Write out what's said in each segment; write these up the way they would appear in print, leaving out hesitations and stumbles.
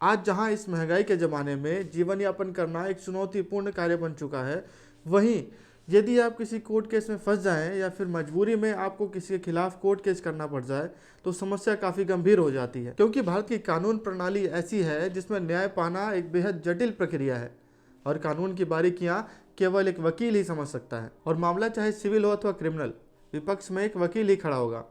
आज जहां इस महंगाई के ज़माने में जीवन यापन करना एक चुनौतीपूर्ण कार्य बन चुका है, वहीं यदि आप किसी कोर्ट केस में फंस जाएं या फिर मजबूरी में आपको किसी के खिलाफ कोर्ट केस करना पड़ जाए तो समस्या काफ़ी गंभीर हो जाती है। क्योंकि भारत की कानून प्रणाली ऐसी है जिसमें न्याय पाना एक बेहद जटिल प्रक्रिया है और कानून की बारीकियां केवल एक वकील ही समझ सकता है। और मामला चाहे सिविल हो अथवा क्रिमिनल, विपक्ष में एक वकील ही खड़ा होगा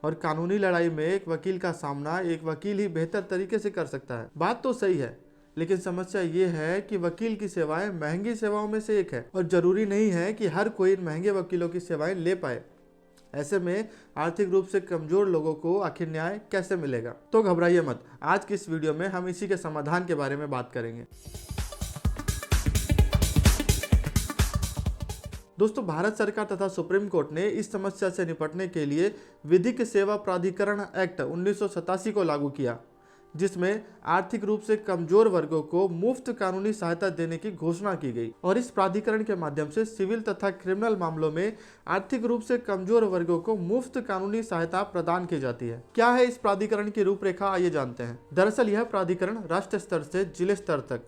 और कानूनी लड़ाई में एक वकील का सामना एक वकील ही बेहतर तरीके से कर सकता है। बात तो सही है, लेकिन समस्या ये है कि वकील की सेवाएं महंगी सेवाओं में से एक है और जरूरी नहीं है कि हर कोई इन महंगे वकीलों की सेवाएं ले पाए। ऐसे में आर्थिक रूप से कमजोर लोगों को आखिर न्याय कैसे मिलेगा? तो घबराइए मत, आज की इस वीडियो में हम इसी के समाधान के बारे में बात करेंगे। दोस्तों, भारत सरकार तथा सुप्रीम कोर्ट ने इस समस्या से निपटने के लिए विधिक सेवा प्राधिकरण एक्ट 1987 को लागू किया, जिसमें आर्थिक रूप से कमजोर वर्गों को मुफ्त कानूनी सहायता देने की घोषणा की गई। और इस प्राधिकरण के माध्यम से सिविल तथा क्रिमिनल मामलों में आर्थिक रूप से कमजोर वर्गों को मुफ्त कानूनी सहायता प्रदान की जाती है। क्या है इस प्राधिकरण की रूपरेखा, आइए जानते हैं। दरअसल यह प्राधिकरण राष्ट्र स्तर से जिले स्तर तक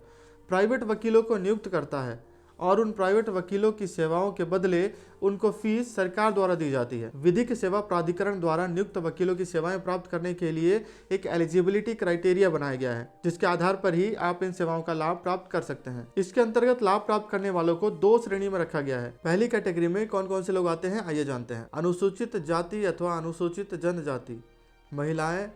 प्राइवेट वकीलों को नियुक्त करता है और उन प्राइवेट वकीलों की सेवाओं के बदले उनको फीस सरकार द्वारा दी जाती है। विधिक सेवा प्राधिकरण द्वारा नियुक्त वकीलों की सेवाएं प्राप्त करने के लिए एक एलिजिबिलिटी क्राइटेरिया बनाया गया है, जिसके आधार पर ही आप इन सेवाओं का लाभ प्राप्त कर सकते हैं। इसके अंतर्गत लाभ प्राप्त करने वालों को दो श्रेणी में रखा गया है। पहली कैटेगरी में कौन कौन से लोग आते हैं, आइए जानते हैं। अनुसूचित जाति अथवा अनुसूचित जनजाति, महिलाएं,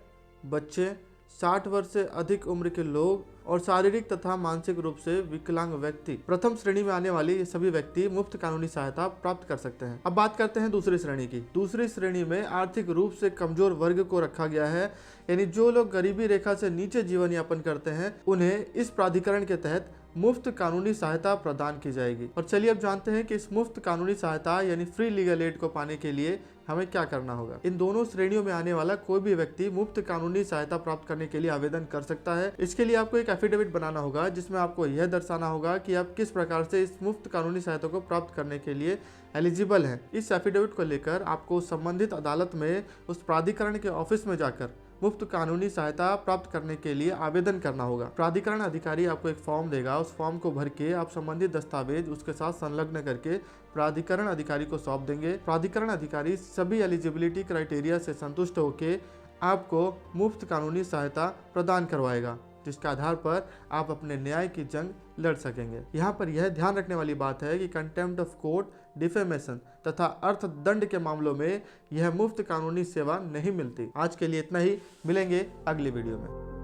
बच्चे, 60 वर्ष से अधिक उम्र के लोग और शारीरिक तथा मानसिक रूप से विकलांग व्यक्ति। प्रथम श्रेणी में आने वाले ये सभी व्यक्ति मुफ्त कानूनी सहायता प्राप्त कर सकते हैं। अब बात करते हैं दूसरी श्रेणी की। दूसरी श्रेणी में आर्थिक रूप से कमजोर वर्ग को रखा गया है, यानी जो लोग गरीबी रेखा से नीचे जीवन यापन करते हैं, उन्हें इस प्राधिकरण के तहत मुफ्त कानूनी सहायता प्रदान की जाएगी। और चलिए अब जानते हैं कि इस मुफ्त कानूनी सहायता यानी फ्री लीगल एड को पाने के लिए हमें क्या करना होगा। इन दोनों श्रेणियों में आने वाला कोई भी व्यक्ति मुफ्त कानूनी सहायता प्राप्त करने के लिए आवेदन कर सकता है। इसके लिए आपको एक एफिडेविट बनाना होगा, जिसमें आपको यह दर्शाना होगा कि आप किस प्रकार से इस मुफ्त कानूनी सहायता को प्राप्त करने के लिए एलिजिबल हैं। इस एफिडेविट को लेकर आपको संबंधित अदालत में उस प्राधिकरण के ऑफिस में जाकर मुफ्त कानूनी सहायता प्राप्त करने के लिए आवेदन करना होगा। प्राधिकरण अधिकारी आपको एक फॉर्म देगा, उस फॉर्म को भर के आप संबंधित दस्तावेज उसके साथ संलग्न करके प्राधिकरण अधिकारी को सौंप देंगे। प्राधिकरण अधिकारी सभी एलिजिबिलिटी क्राइटेरिया से संतुष्ट होकर आपको मुफ्त कानूनी सहायता प्रदान करवाएगा, जिसके आधार पर आप अपने न्याय की जंग लड़ सकेंगे। यहाँ पर यह ध्यान रखने वाली बात है कि कंटेम्प्ट ऑफ कोर्ट, डिफेमेशन तथा अर्थदंड के मामलों में यह मुफ्त कानूनी सेवा नहीं मिलती। आज के लिए इतना ही, मिलेंगे अगली वीडियो में।